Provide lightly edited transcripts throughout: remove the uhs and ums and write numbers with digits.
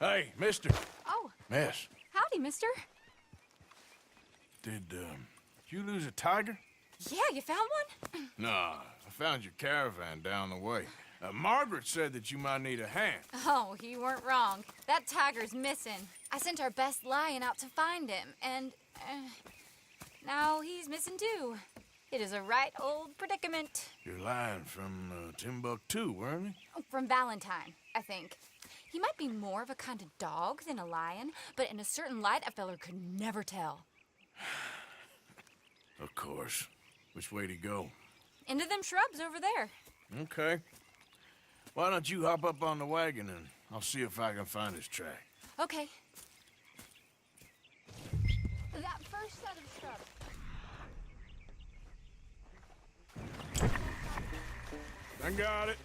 Hey, mister. Oh, Miss, howdy, mister. did you lose a tiger? Yeah, you found one? Nah, I found your caravan down the way. Margaret said that you might need a hand. Oh, you weren't wrong. That tiger's missing. I sent our best lion out to find him, and now he's missing too. It is a right old predicament. You're lying from Timbuktu, weren't you? From Valentine, I think. He might be more of a kind of dog than a lion, but in a certain light, a feller could never tell. Of course. Which way to go? Into them shrubs over there. Okay. Why don't you hop up on the wagon and I'll see if I can find his track. Okay. That first set of shrubs. I got it.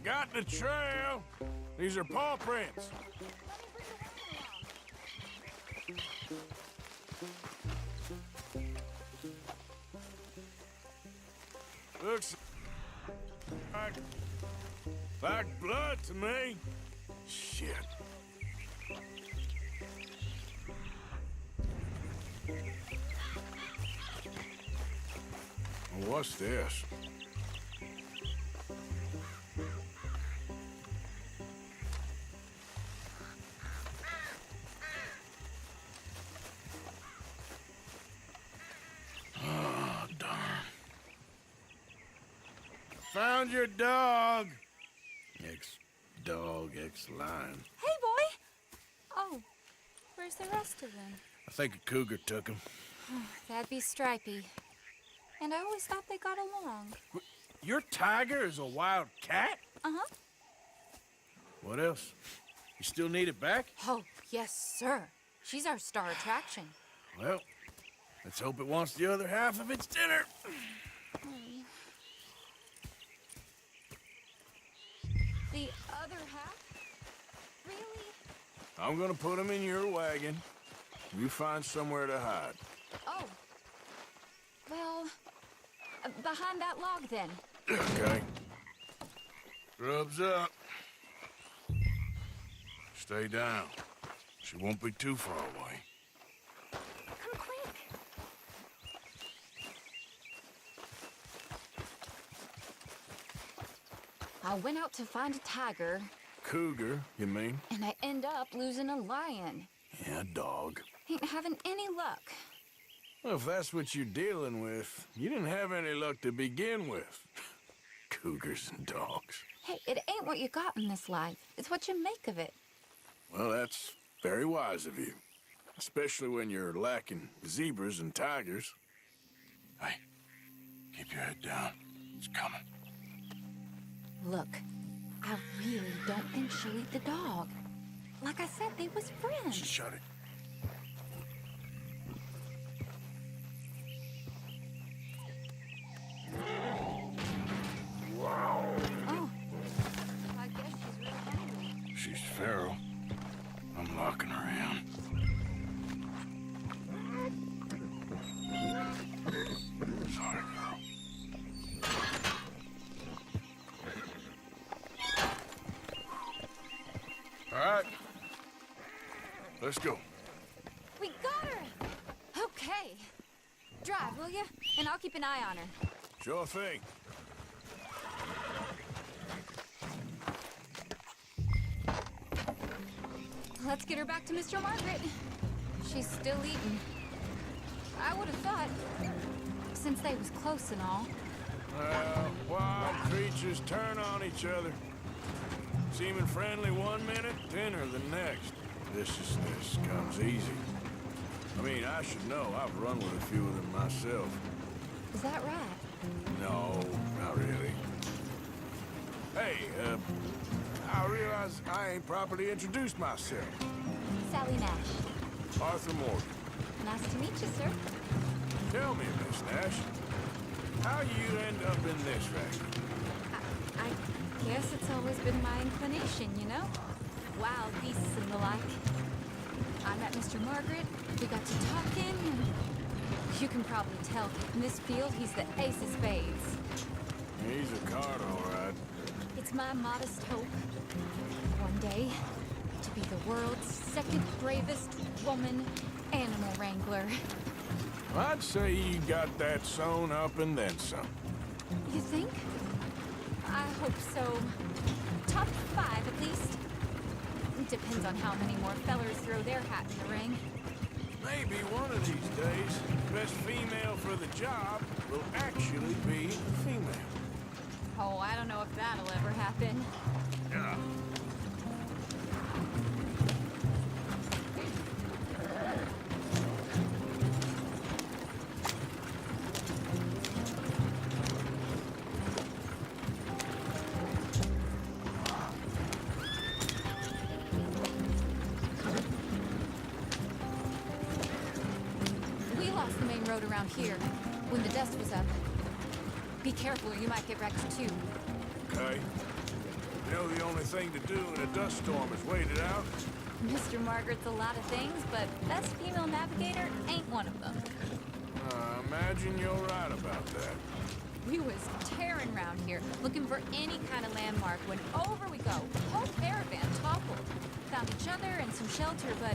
Got the trail. These are paw prints. Looks like blood to me. Shit. What's this? Oh, darn. Found your dog. Ex-dog, ex-lion. Hey, boy! Oh, where's the rest of them? I think a cougar took him. That'd be Stripey. And I always thought they got along. Your tiger is a wild cat? Uh-huh. What else? You still need it back? Oh, yes, sir. She's our star attraction. Well, let's hope it wants the other half of its dinner. The other half? Really? I'm gonna put him in your wagon. You find somewhere to hide. Oh. Well, behind that log, then. Okay. Grub's up. Stay down. She won't be too far away. Come quick. I went out to find a tiger, Cougar, you mean? and I end up losing a lion. Yeah, dog. Ain't having any luck. Well, if that's what you're dealing with, you didn't have any luck to begin with. Cougars and dogs. Hey, it ain't what you got in this life. It's what you make of it. Well, that's very wise of you. Especially when you're lacking zebras and tigers. Hey, keep your head down. It's coming. Look, I really don't think she'll eat the dog. Like I said, they was friends. Shut it. Oh, I guess she's real hungry. She's feral. I'm locking her in. Sorry, girl. All right. Let's go. We got her! Okay. Drive, will you? And I'll keep an eye on her. Sure thing. Let's get her back to Mr. Margaret. She's still eating. I would have thought, since they was close and all. Well, wild creatures turn on each other. Seeming friendly one minute, tender the next. Viciousness comes easy. I mean, I should know. I've run with a few of them myself. Is that right? No, not really. Hey, I realize I ain't properly introduced myself. Sally Nash. Arthur Morgan. Nice to meet you, sir. Tell me, Miss Nash, how you end up in this racket? I guess it's always been my inclination, you know? Wild beasts and the like. I met Mr. Margaret, we got to talking, and you can probably tell in this field he's the ace of spades. He's a card, all right. my modest hope. One day, to be the world's second bravest woman animal wrangler. I'd say you got that sewn up and then some. You think? I hope so. Top 5 at least. Depends on how many more fellers throw their hat in the ring. Maybe one of these days, the best female for the job will actually be female. Oh, I don't know if that'll ever happen. Yeah. We lost the main road around here when the dust was up. Be careful or you might get wrecked too. Okay. You know the only thing to do in a dust storm is wait it out? Mr. Margaret's a lot of things, but best female navigator ain't one of them. I imagine you're right about that. We was tearing around here, looking for any kind of landmark when over we go. Whole caravan toppled. Found each other and some shelter, but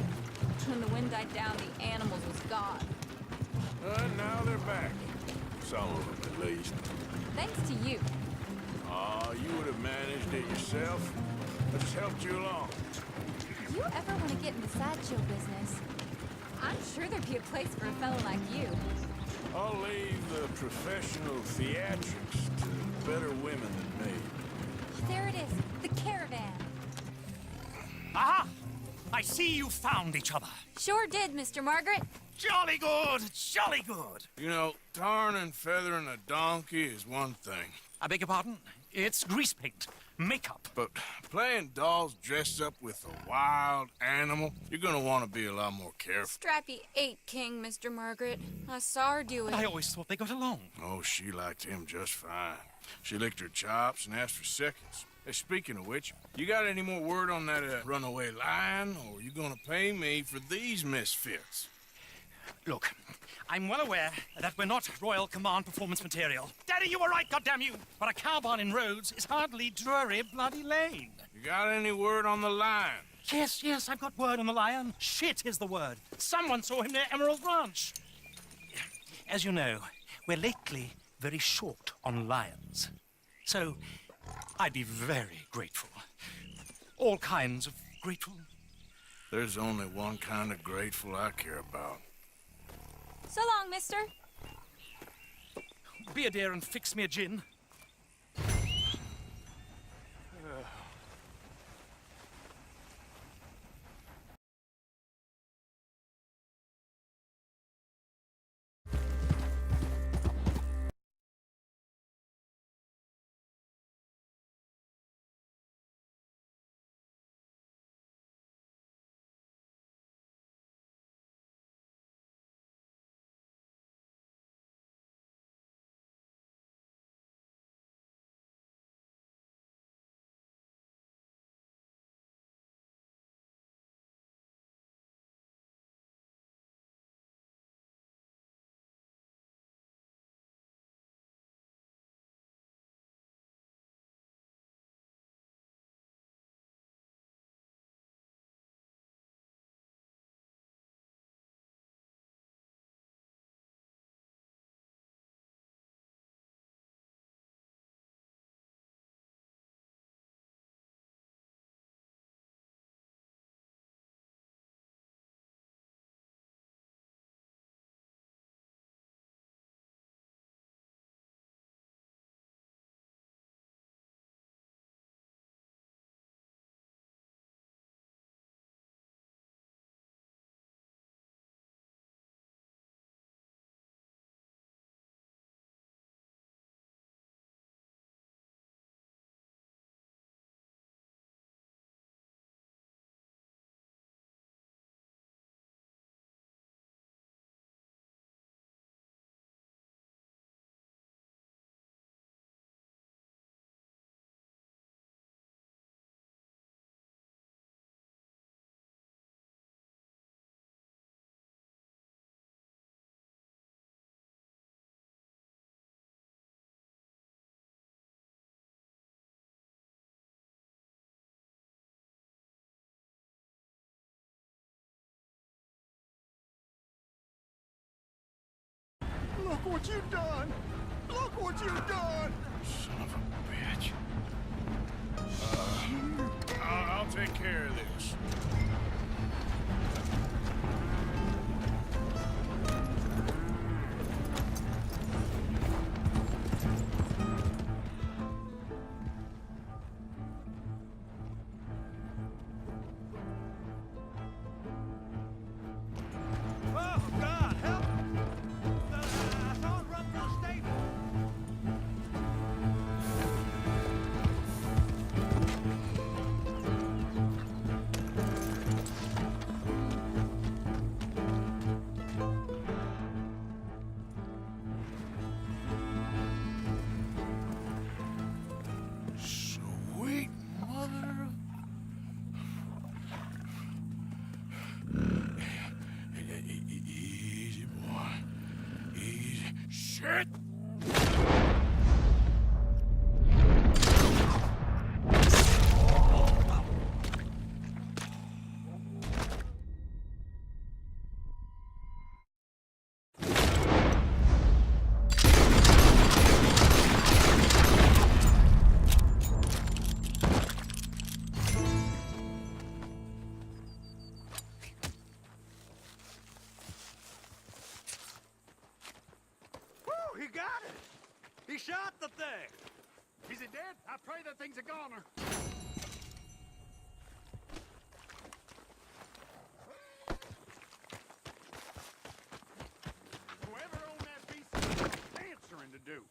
when the wind died down, the animals was gone. Now they're back. Some of them, at least. Thanks to you. Aw, you would have managed it yourself. I just helped you along. If you ever want to get in the sideshow business, I'm sure there'd be a place for a fellow like you. I'll leave the professional theatrics to better women than me. There it is, the caravan. Aha! I see you found each other. Sure did, Mr. Margaret. Jolly good, jolly good. You know, tarring and feathering a donkey is one thing. I beg your pardon? It's grease paint, makeup. But playing dolls dressed up with a wild animal, you're gonna want to be a lot more careful. Strappy ate King, Mr. Margaret. I saw her do it. I always thought they got along. Oh, she liked him just fine. She licked her chops and asked for seconds. Hey, speaking of which, you got any more word on that runaway lion, or you gonna pay me for these misfits? Look, I'm well aware that we're not Royal Command performance material. Daddy, you were right, goddamn you! But a cow barn in Rhodes is hardly Drury Bloody Lane. You got any word on the lion? Yes, I've got word on the lion. Shit is the word. Someone saw him near Emerald Ranch. As you know, we're lately very short on lions. So, I'd be very grateful. All kinds of grateful. There's only one kind of grateful I care about. So long, mister. Be a dear and fix me a gin. Look what you've done! Look what you've done! Son of a bitch. I'll take care of this. Oh, God, help! I saw it run through the stable. Sweet mother of... Easy, boy. Easy. Shit! Woo, he got it! He shot the thing! Is it dead? I pray that thing's a goner. Whoever owned that piece is answering to do.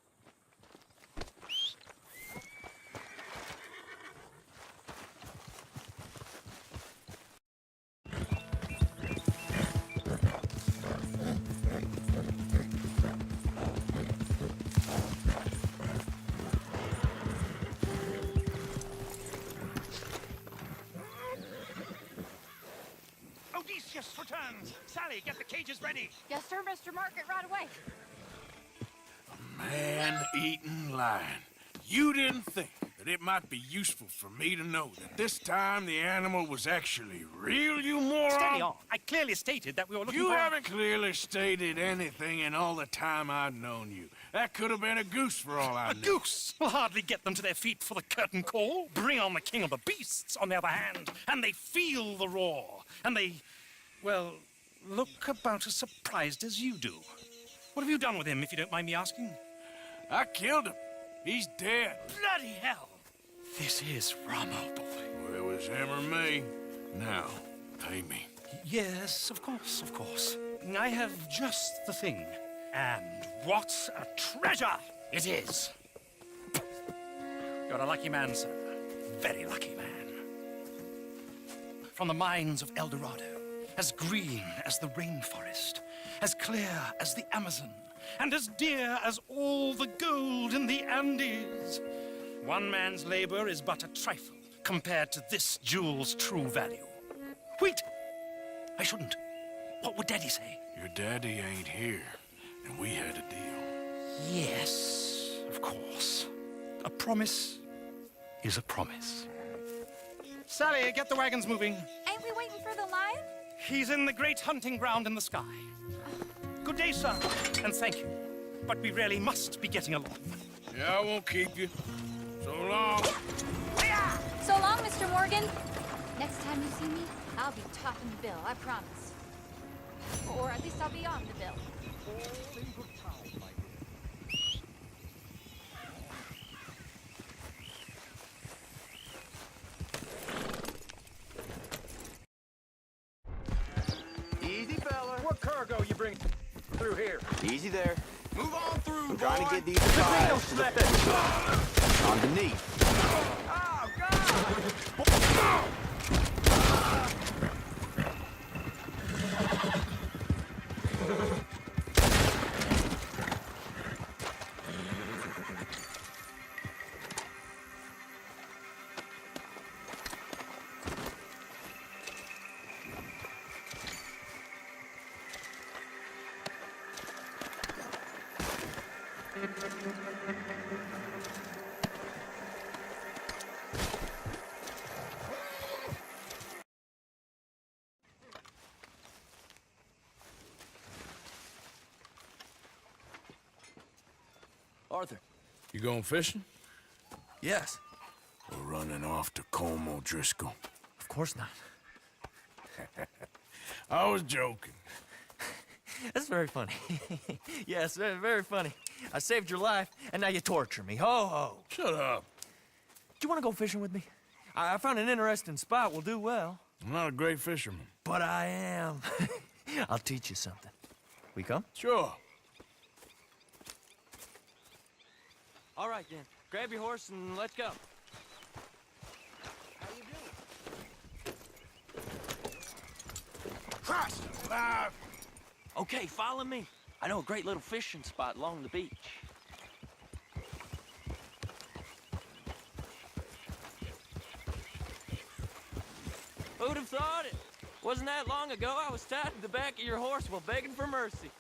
Odysseus returns. Sally, get the cages ready. Yes, sir, Mr. Market, right away. Man-eating lion. You didn't think that it might be useful for me to know that this time the animal was actually real, you moron? Steady on. I clearly stated that we were looking You for... haven't clearly stated anything in all the time I've known you. That could have been a goose for all I A know. goose will hardly get them to their feet for the curtain call. Bring on the king of the beasts, on the other hand, and they feel the roar. And they, well, look about as surprised as you do. What have you done with him, if you don't mind me asking? I killed him. He's dead. Bloody hell! This is Ramo, boy. Well, it was him or me. Now, pay me. Yes, of course, of course. I have just the thing. And what a treasure it is! You're a lucky man, sir. Very lucky man. From the mines of El Dorado, as green as the rainforest, as clear as the Amazon, and as dear as all the gold in the Andes. One man's labor is but a trifle compared to this jewel's true value. Wait! I shouldn't. What would Daddy say? Your daddy ain't here, and we had a deal. Yes, of course. A promise is a promise. Sally, get the wagons moving. Ain't we waiting for the lion? He's in the great hunting ground in the sky. Good day, sir, and thank you. But we really must be getting along. Yeah, I won't keep you. So long. So long, Mr. Morgan. Next time you see me, I'll be topping the bill, I promise. Or at least I'll be on the bill. Easy, fella. What cargo you bring through here? Easy there. Move on through, I'm trying boy. to get these supplies to the fence. Underneath. Oh, God! Arthur. You going fishing? Yes. We're running off to Colm O'Driscoll. Of course not. I was joking. That's very funny. Yes, very, very funny. I saved your life, and now you torture me. Ho, ho. Shut up. Do you want to go fishing with me? I found an interesting spot. We'll do well. I'm not a great fisherman. But I am. I'll teach you something. We come? Sure. All right, then. Grab your horse and let's go. Christ alive! Okay, follow me. I know a great little fishing spot along the beach. Who'd have thought it? Wasn't that long ago I was tied to the back of your horse while begging for mercy.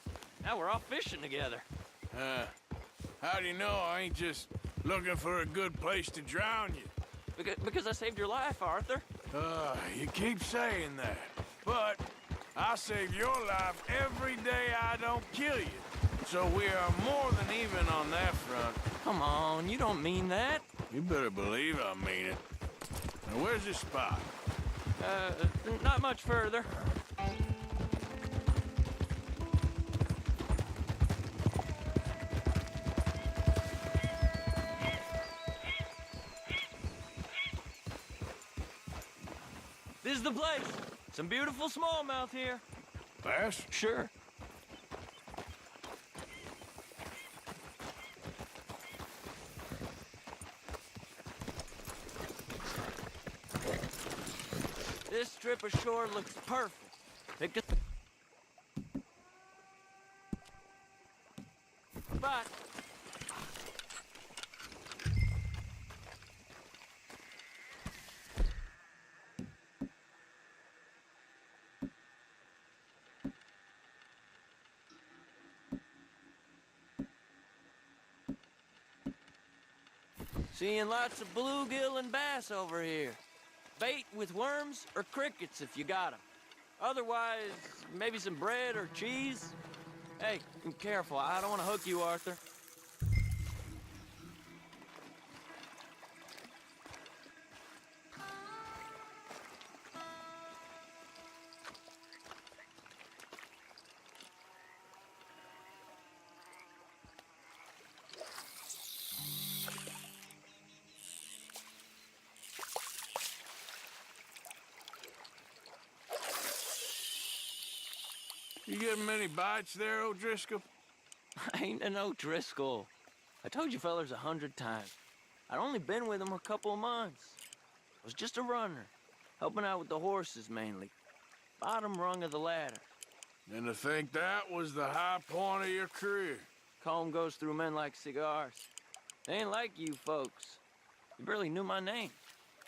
Now we're off fishing together. How do you know I ain't just looking for a good place to drown you? Because I saved your life, Arthur. You keep saying that. But I save your life every day I don't kill you. So we are more than even on that front. Come on, you don't mean that. You better believe I mean it. Now, where's this spot? Not much further. This is the place. Some beautiful smallmouth here. Bass? Sure. This strip of shore looks perfect. Pick a spot. Seeing lots of bluegill and bass over here. Bait with worms or crickets if you got 'em. Otherwise, maybe some bread or cheese. Hey, be careful. I don't want to hook you, Arthur. You getting many bites there, O'Driscoll? I ain't an O'Driscoll. I told you fellers 100 times. I'd only been with him a couple of months. I was just a runner, helping out with the horses mainly. Bottom rung of the ladder. And to think that was the high point of your career. Comb goes through men like cigars. They ain't like you folks. You barely knew my name.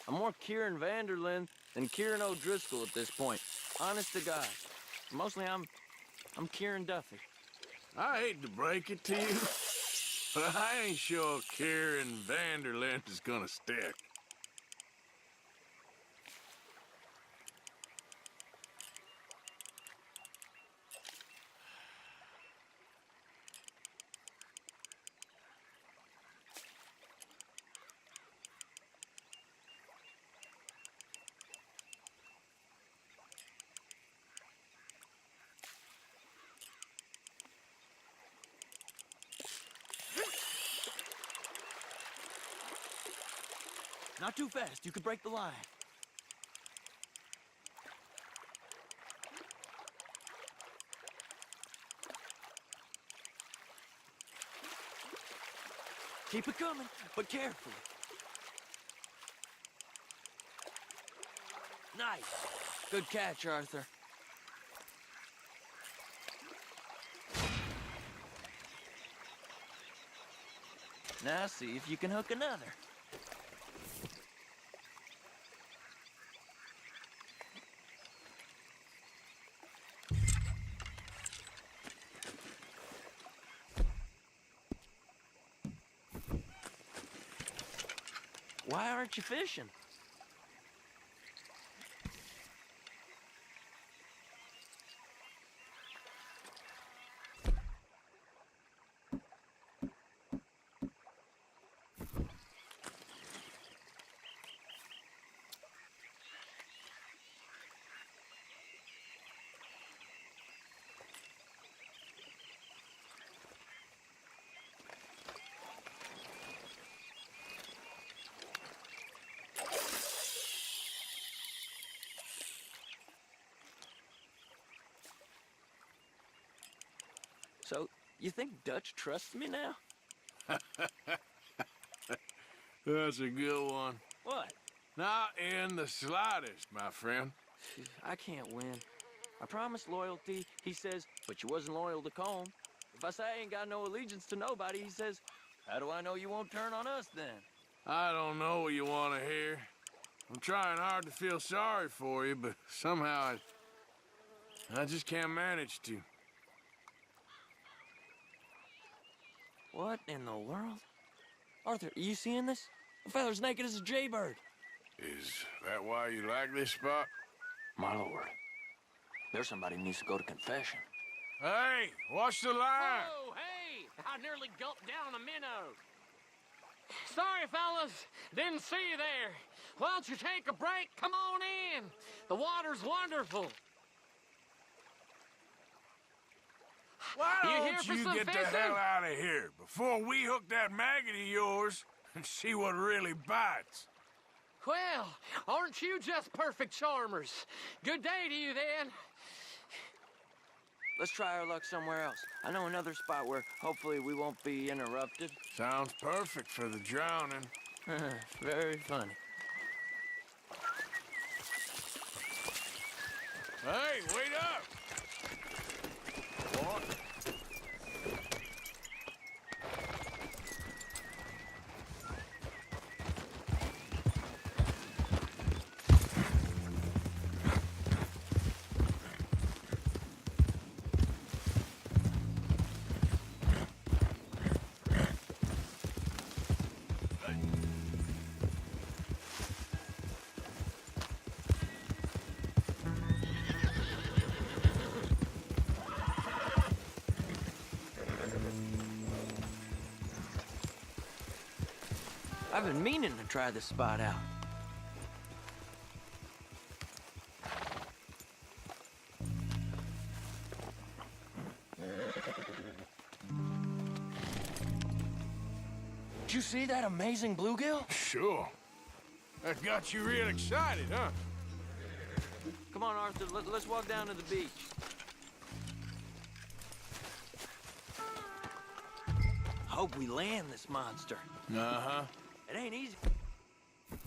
I'm more Kieran Vanderlyn than Kieran O'Driscoll at this point. Honest to God. Mostly I'm Kieran Duffy. I hate to break it to you, but I ain't sure Kieran Vanderlyn is gonna stick. Not too fast, you could break the line. Keep it coming, but carefully. Nice. Good catch, Arthur. Now see if you can hook another. Why aren't you fishing? You think Dutch trusts me now? That's a good one. What? Not in the slightest, my friend. I can't win. I promised loyalty, he says, but you wasn't loyal to Colm. If I say I ain't got no allegiance to nobody, he says, how do I know you won't turn on us then? I don't know what you want to hear. I'm trying hard to feel sorry for you, but somehow I just can't manage to. What in the world? Arthur, are you seeing this? The feather's naked as a jaybird. Is that why you like this spot? My lord, there's somebody who needs to go to confession. Hey, watch the line! Oh, hey! I nearly gulped down a minnow. Sorry, fellas. Didn't see you there. Why don't you take a break? Come on in. The water's wonderful. Why You here don't for you some get the fishing? hell out of here before we hook that maggot of yours and see what really bites? Well, aren't you just perfect charmers? Good day to you, then. Let's try our luck somewhere else. I know another spot where hopefully we won't be interrupted. Sounds perfect for the drowning. Very funny. Hey, wait up! What? I've been meaning to try this spot out. Did you see that amazing bluegill? Sure. That got you real excited, huh? Come on, Arthur, let's walk down to the beach. Hope we land this monster. Uh-huh. It ain't easy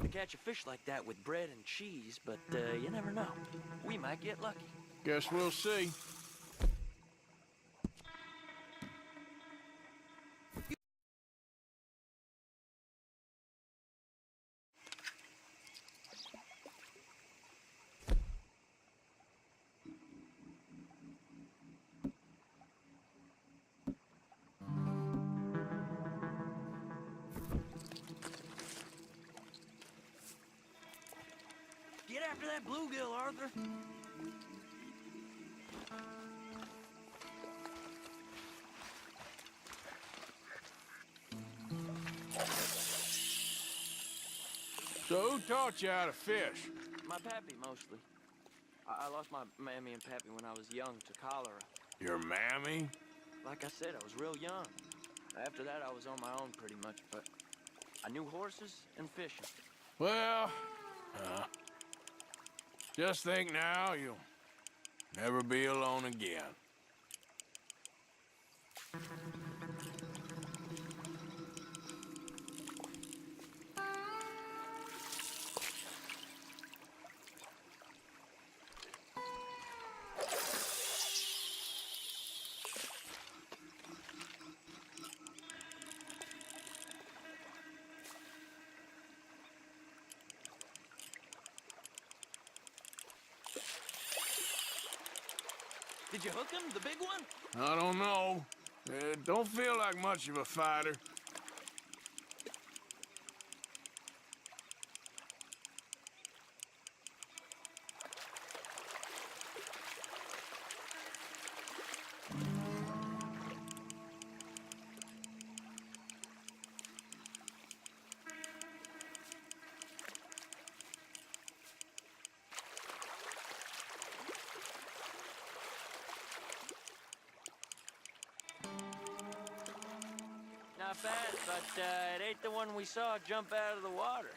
to catch a fish like that with bread and cheese, but you never know. We might get lucky. Guess we'll see. Get after that bluegill, Arthur. So who taught you how to fish? My pappy, mostly. I lost my mammy and pappy when I was young to cholera. Your mammy? Like I said, I was real young. After that, I was on my own pretty much, but I knew horses and fishing. Well, just think now you'll never be alone again. Did you hook him, the big one? I don't know. Don't feel like much of a fighter. Not bad, but it ain't the one we saw jump out of the water.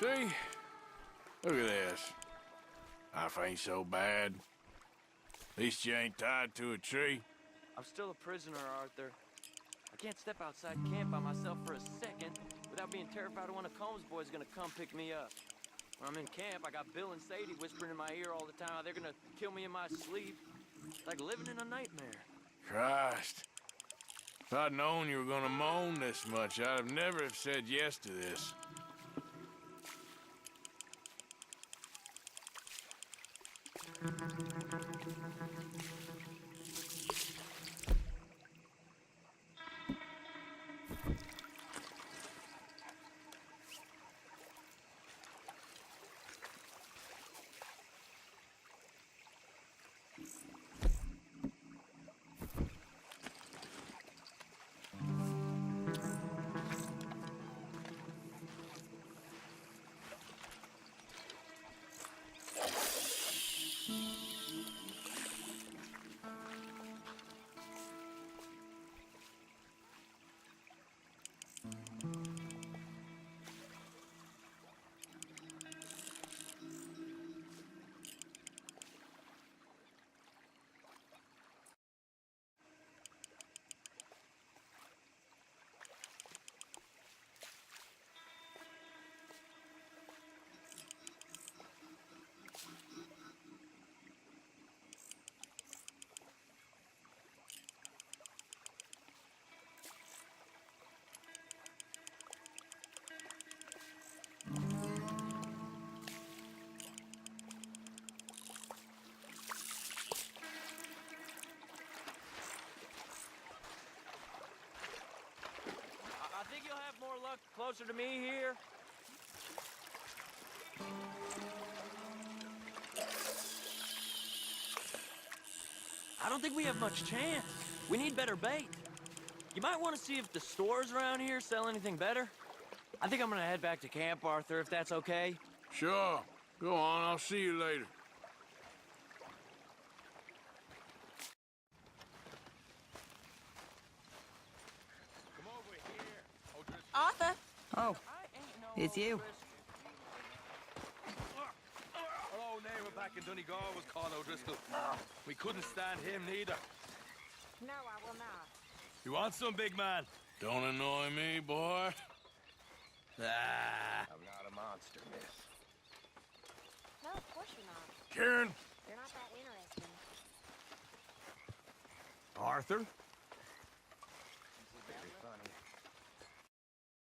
See? Look at this. Life ain't so bad. At least you ain't tied to a tree. I'm still a prisoner, Arthur. I can't step outside camp by myself for a second without being terrified of one of Combs' boys gonna come pick me up. When I'm in camp, I got Bill and Sadie whispering in my ear all the time how they're gonna kill me in my sleep. It's like living in a nightmare. Christ. If I'd known you were gonna moan this much, I'd have never have said yes to this. I think you'll have more luck closer to me here. I don't think we have much chance. We need better bait. You might want to see if the stores around here sell anything better. I think I'm gonna head back to camp, Arthur, if that's okay. Sure. Go on, I'll see you later. Arthur. Oh, it's you. Our old neighbor back in Donegal was called O'Driscoll. We couldn't stand him neither. No, I will not. You want some, big man? Don't annoy me, boy. Ah. I'm not a monster, miss. No, of course you're not. Karen, You're not that interesting. Arthur?